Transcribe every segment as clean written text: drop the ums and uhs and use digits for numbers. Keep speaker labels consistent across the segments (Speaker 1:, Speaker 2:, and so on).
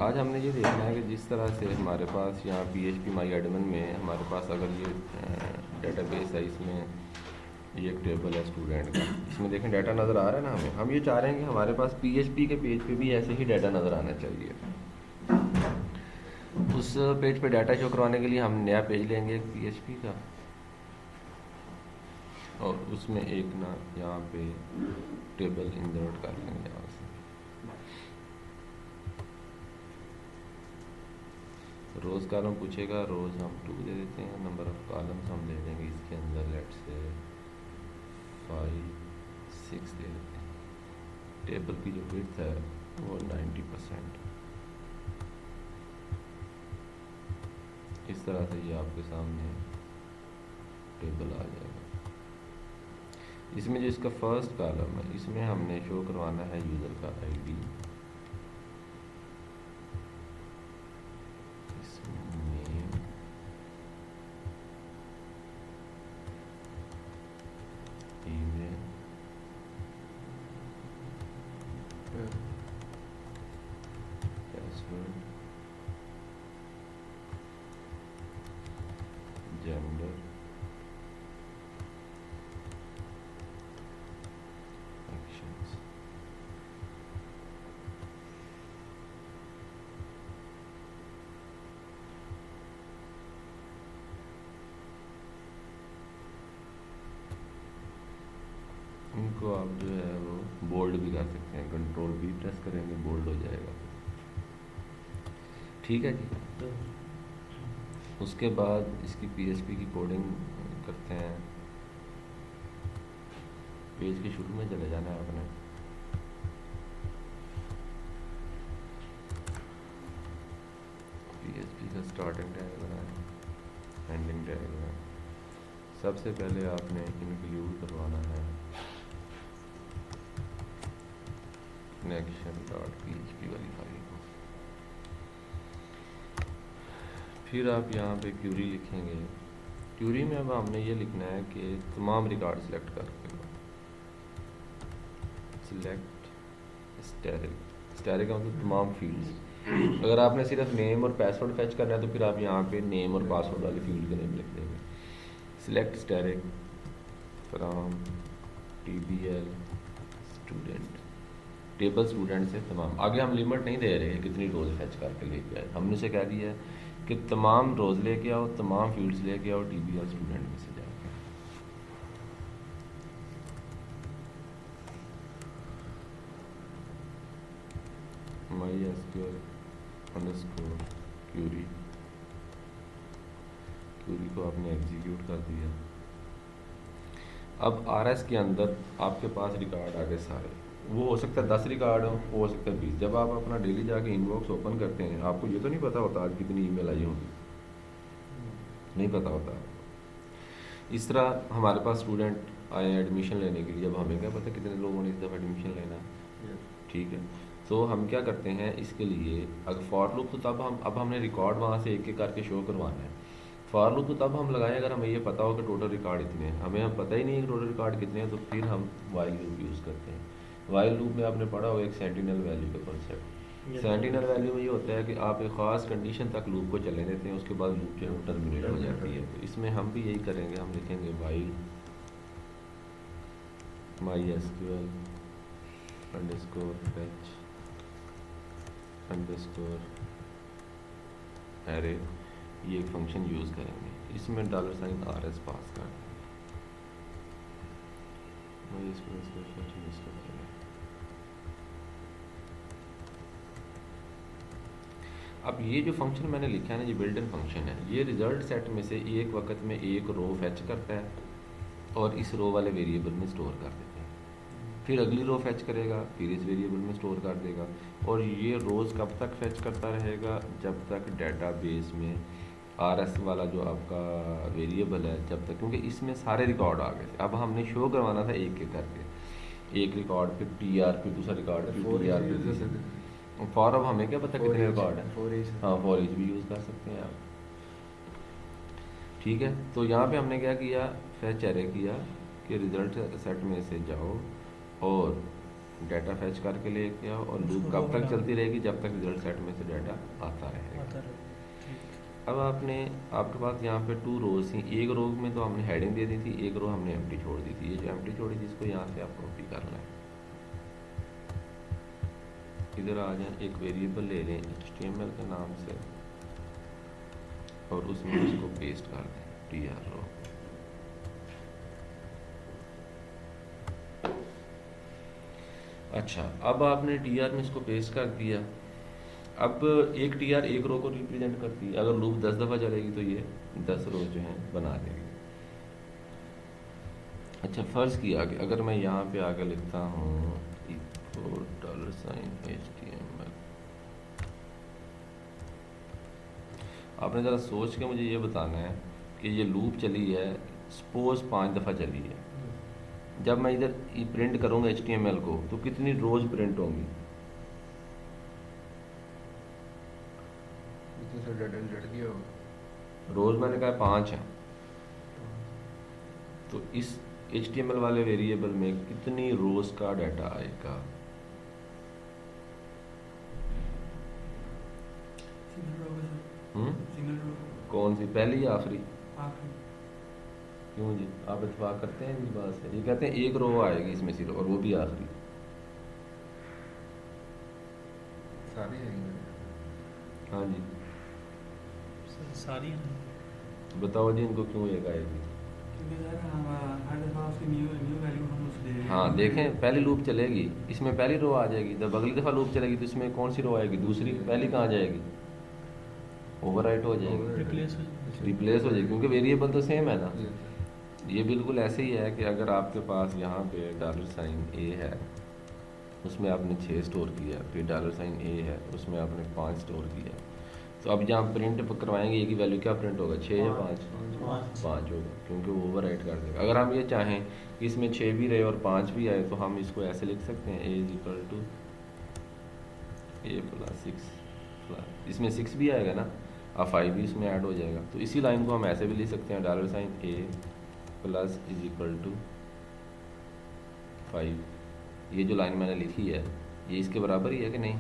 Speaker 1: आज हमने ये देखना है कि जिस तरह से हमारे पास यहाँ PHP माई एडमिन में हमारे पास अगर ये डेटाबेस है, इसमें ये एक टेबल है स्टूडेंट का, इसमें देखें डाटा नज़र आ रहा है ना। हम ये चाह रहे हैं कि हमारे पास PHP के पेज पे भी ऐसे ही डाटा नज़र आना चाहिए। उस पेज पे डाटा शो करवाने के लिए हम नया पेज लेंगे एक PHP का, और उसमें एक ना यहाँ पे टेबल इंसर्ट कर लेंगे यहाँ से। रोज़ कॉलम पूछेगा, रोज़ हम 2 दे देते हैं, नंबर ऑफ कॉलम्स हम दे देंगे इसके अंदर लेट से 5 6 दे देते हैं। टेबल की जो विड्थ है वो 90%। इस तरह से ये आपके सामने टेबल आ जाएगा। इसमें जो इसका फर्स्ट कॉलम है, इसमें हमने शो करवाना है यूज़र का ID। जेंडर, एक्शंस, इनको आप जो है वो बोल्ड भी कर सकते हैं, कंट्रोल B प्रेस करेंगे बोल्ड हो जाएगा। ठीक है जी। उसके बाद इसकी PHP की कोडिंग करते हैं। पेज के शुरू में चले जाना है आपने। PHP का स्टार्टिंग टैग बनाए, एंडिंग टैग बनाए। सबसे पहले आपने इंक्लूड करवाना है connection.php वाली फाइल को। फिर आप यहाँ पे क्यूरी लिखेंगे। क्यूरी में अब हमने ये लिखना है कि तमाम रिकॉर्ड सेलेक्ट करके सिलेक्ट स्टैटिक का मतलब तमाम फील्ड्स। अगर आपने सिर्फ नेम और पासवर्ड फैच करना है तो फिर आप यहाँ पे नेम और पासवर्ड वाली फील्ड के नेम लिख देंगे। Select static from TBL student, table student से तमाम। आगे हम लिमिट नहीं दे रहे कितनी रोज़ फैच करके लेके आए, हमने उसे कह दिया है कि तमाम रोज़ लेके आओ, तमाम फील्ड्स लेके आओ TBL स्टूडेंट में से जाके। MySQL अंडरस्कोर क्यूरी, क्यूरी को आपने एग्जीक्यूट कर दिया। अब RS के अंदर आपके पास रिकॉर्ड आ गए सारे। वो हो सकता है 10 रिकॉर्ड हो सकता है 20। जब आप अपना डेली जाके इनबॉक्स ओपन करते हैं, आपको ये तो नहीं पता होता आज कितनी ईमेल आई होंगी, नहीं पता होता। इस तरह हमारे पास स्टूडेंट आए एडमिशन लेने के लिए, अब हमें क्या पता कितने लोगों ने इस दफ़ा एडमिशन लेना है। ठीक है, तो हम क्या करते हैं इसके लिए, अगर फॉर लूप तो तब अब हमने रिकॉर्ड वहाँ से एक एक करके शो करवाना है। फॉर लूप तो तब हम लगाएं अगर हमें ये पता हो कि टोटल रिकॉर्ड इतने हैं। हमें अब पता ही नहीं है कि टोटल रिकॉर्ड कितने हैं, तो फिर हम वाइल लूप यूज़ करते हैं। वाइल लूप में आपने पढ़ा होगा एक सेंटिनल वैल्यू का कॉन्सेप्ट। सेंटिनल वैल्यू में ये होता है कि आप एक ख़ास कंडीशन तक लूप को चलने देते हैं, उसके बाद लूप जो है टर्मिनेट हो जाती है। तो इसमें हम भी यही करेंगे, हम लिखेंगे while MySQL underscore fetch underscore array, ये एक फंक्शन यूज़ करेंगे। इसमें $RS पास कर दें। अब ये जो फंक्शन मैंने लिखा है ना, ये बिल्ट इन फंक्शन है। ये रिजल्ट सेट में से एक वक्त में एक रो फैच करता है और इस रो वाले वेरिएबल में स्टोर कर देता है। फिर अगली रो फैच करेगा, फिर इस वेरिएबल में स्टोर कर देगा। और ये रोज़ कब तक फैच करता रहेगा, जब तक डेटाबेस में RS वाला जो आपका वेरिएबल है जब तक, क्योंकि इसमें सारे रिकॉर्ड आ गए थे। अब हमने शो करवाना था एक एक करके, एक रिकॉर्ड फिर TR, फिर दूसरा रिकॉर्ड, फिर TR, फिर दूसरा। फॉर अब हमें क्या पता कितने रिकॉर्ड है। हाँ, फॉर ईच भी यूज़ कर सकते हैं आप। ठीक है, तो यहाँ पे हमने क्या किया, फैच एरे किया कि रिजल्ट सेट में से जाओ और डाटा फैच करके लेके आओ और लूप
Speaker 2: उसको
Speaker 1: कब
Speaker 2: रो में
Speaker 1: तक
Speaker 2: डाल
Speaker 1: चलती रहेगी जब तक रिजल्ट सेट में से डाटा आता रहेगा।
Speaker 2: आता रहे। ठीक।
Speaker 1: अब आपके पास यहाँ पे 2 रोज थी, एक रो में तो हमने हेडिंग दे दी थी, एक रो हमने एम्प्टी छोड़ दी थी। ये जो एम्प्टी छोड़ी थी इसको यहाँ से आप कॉपी कर लें, इधर आ जाए, एक वेरिएबल ले लें HTML के नाम से और उसमें इसको पेस्ट कर दें tr रो। अच्छा, अब आपने tr में इसको पेस्ट कर दिया। अब एक tr एक रो को रिप्रेजेंट करती है, अगर लूप 10 दफ़ा चलेगी तो ये 10 रो जो हैं बना देगी। अच्छा, फ़र्ज़ किया कि अगर मैं यहाँ पे आकर लिखता हूँ $HTML, आपने ज़रा सोच के मुझे ये बताना है कि ये लूप चली है, सपोज 5 दफ़ा चली है, जब मैं इधर प्रिंट करूँगा HTML को तो कितनी रोज़ प्रिंट होंगी? रोज़ मैंने कहा 5 है, तो इस HTML वाले वेरिएबल में कितनी रोज़ का डाटा आएगा?
Speaker 2: Single row.
Speaker 1: कौन सी, पहली या आखिरी?
Speaker 2: आखिरी।
Speaker 1: क्यों जी, आप इत्तेफाक करते हैं इस बात से? ये कहते हैं एक रो आएगी इसमें सिर्फ, और वो भी आखिरी।
Speaker 3: सारी आएंगी।
Speaker 1: हाँ जी,
Speaker 2: सारी हैं।
Speaker 1: बताओ जी इनको क्यों एक आएगी?
Speaker 2: क्योंकि सर हम हर दफ़ा उसकी न्यू न्यू वैल्यू हम उसे दे रहे हैं।
Speaker 1: हाँ देखें, पहली लूप चलेगी इसमें पहली रो आ जाएगी, जब अगली दफ़ा लूप चलेगी तो इसमें कौन सी रो आएगी? दूसरी। पहली कहाँ जाएगी? ओवरराइट हो जाएगी,
Speaker 2: रिप्लेस
Speaker 1: रिप्लेस हो जाएगी, क्योंकि वेरिएबल तो सेम है ना। ये बिल्कुल ऐसे ही है कि अगर आपके पास यहाँ पे $A है, उसमें आपने 6 स्टोर किया, फिर $A है, उसमें आपने 5 स्टोर किया, तो अब जहाँ प्रिंट करवाएंगे एक ही वैल्यू क्या प्रिंट होगा? 6 या 5? 5 होगा, क्योंकि वो ओवरराइट कर देगा। अगर हम ये चाहें कि इसमें 6 भी रहे और 5 भी आए तो हम इसको ऐसे लिख सकते हैं A = A + 6, इसमें 6 भी आएगा ना, अब 5 भी इसमें ऐड हो जाएगा। तो इसी लाइन को हम ऐसे भी लिख सकते हैं $A + = 5। ये जो लाइन मैंने लिखी है ये इसके बराबर ही है कि नहीं?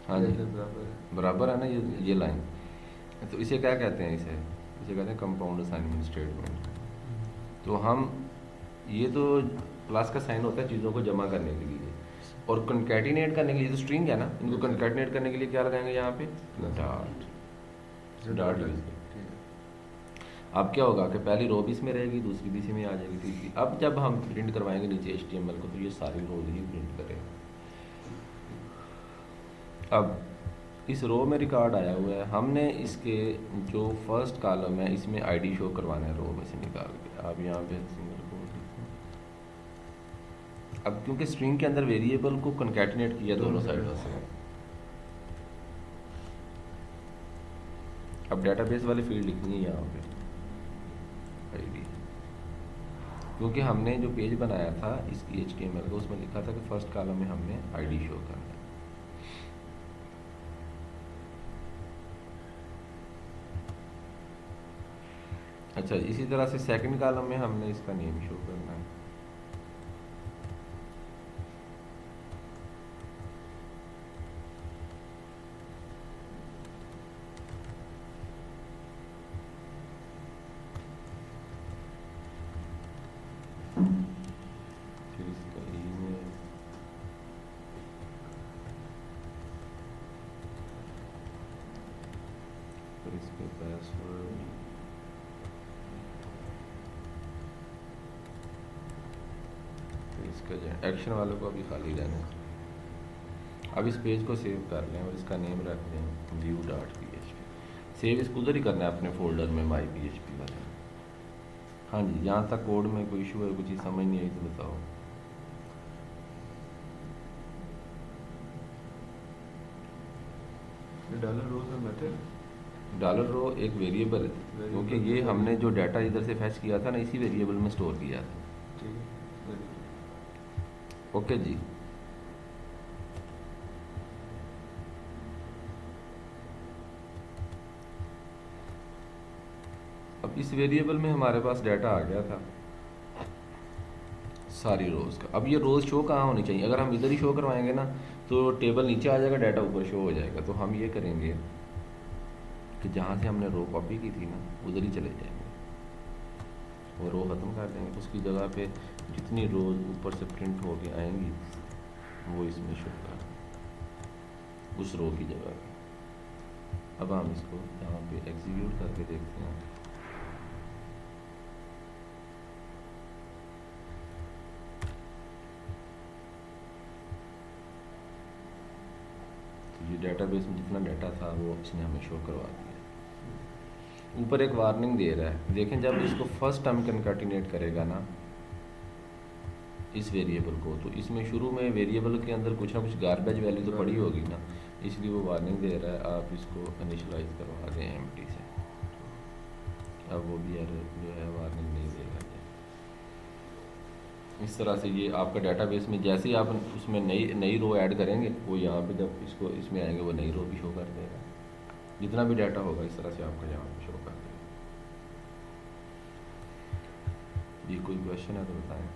Speaker 1: हाँ जी, बराबर है ना ये लाइन। तो इसे क्या कहते हैं? इसे कहते हैं कंपाउंड असाइनमेंट स्टेटमेंट। तो हम ये तो प्लस का साइन होता है चीज़ों को जमा करने के लिए, और कंकैटिनेट करने के लिए, तो स्ट्रिंग है ना, इनको कंकैटिनेट करने के लिए क्या लगाएंगे यहाँ पे? Dot use. अब क्या होगा कि पहली रो भी इसमें रहेगी, दूसरी भी इसमें आ जाएगी, तीसरी। अब जब हम प्रिंट करवाएंगे नीचे HTML को तो ये सारी रोज ही प्रिंट करेगा। अब इस रो में रिकॉर्ड आया हुआ है, हमने इसके जो फर्स्ट कॉलम है इसमें ID शो करवाना है रो में से निकाल के। अब यहाँ पे सिंगल कोट लिखूँ। अब क्योंकि स्ट्रिंग के अंदर वेरिएबल को कंकैटिनेट किया दोनों साइडों से, अब डेटाबेस वाली फील्ड लिखनी है यहाँ पे ID, क्योंकि हमने जो पेज बनाया था इसकी HTML का उसमें लिखा था कि फर्स्ट कॉलम में हमने ID शो करना है। अच्छा, इसी तरह से सेकंड कॉलम में हमने इसका नेम शो करना है। फिर इसका ईमेल, फिर इसका पासवर्ड, इसका जो एक्शन वालों को अभी खाली रहना है। अब इस पेज को सेव कर लें और इसका नेम रख दें view.php। सेव इसको उधर ही करना है अपने फोल्डर में myphp वाले। हाँ जी, यहाँ तक कोड में कोई इशू है, कुछ चीज़ समझ नहीं आई तो बताओ।
Speaker 3: $rows का मेथड
Speaker 1: डॉलर रो एक वेरिएबल है, क्योंकि ये हमने जो डाटा इधर से फैच किया था ना, इसी वेरिएबल में स्टोर किया था।
Speaker 3: ठीक है, वेरी गुड।
Speaker 1: ओके जी। अब इस वेरिएबल में हमारे पास डाटा आ गया था सारी रोज़ का। अब ये रोज़ शो कहाँ होनी चाहिए? अगर हम इधर ही शो करवाएंगे ना तो टेबल नीचे आ जाएगा, डाटा ऊपर शो हो जाएगा। तो हम ये करेंगे कि जहाँ से हमने रो कॉपी की थी ना उधर ही चले जाएंगे, वो रो ख़त्म कर देंगे। उसकी जगह पे जितनी रोज़ ऊपर से प्रिंट होके आएंगी वो इसमें शो कर देंगे उस रो की जगह पे। अब हम इसको यहाँ पे एग्जीक्यूट करके देखते हैं। ये डेटाबेस में जितना डाटा था वो इसने हमें शो करवा दिया। ऊपर एक वार्निंग दे रहा है, देखें जब इसको फर्स्ट टाइम कनकैटिनेट करेगा ना इस वेरिएबल को, तो इसमें शुरू में वेरिएबल के अंदर कुछ ना कुछ गार्बेज वैल्यू तो पड़ी होगी ना, इसलिए वो वार्निंग दे रहा है आप इसको इनिशियलाइज करवा दें एम्प्टी से। अब वो भी एरर जो है वार्निंग नहीं देगा। इस तरह से ये आपका डाटाबेस में जैसे ही आप उसमें नई रो ऐड करेंगे वो यहाँ पे जब इसको इसमें आएंगे वो नई रो भी शो कर देगा। जितना भी डाटा होगा इस तरह से आपका यहाँ पे शो कर देगा। जी कोई क्वेश्चन है तो बताएं।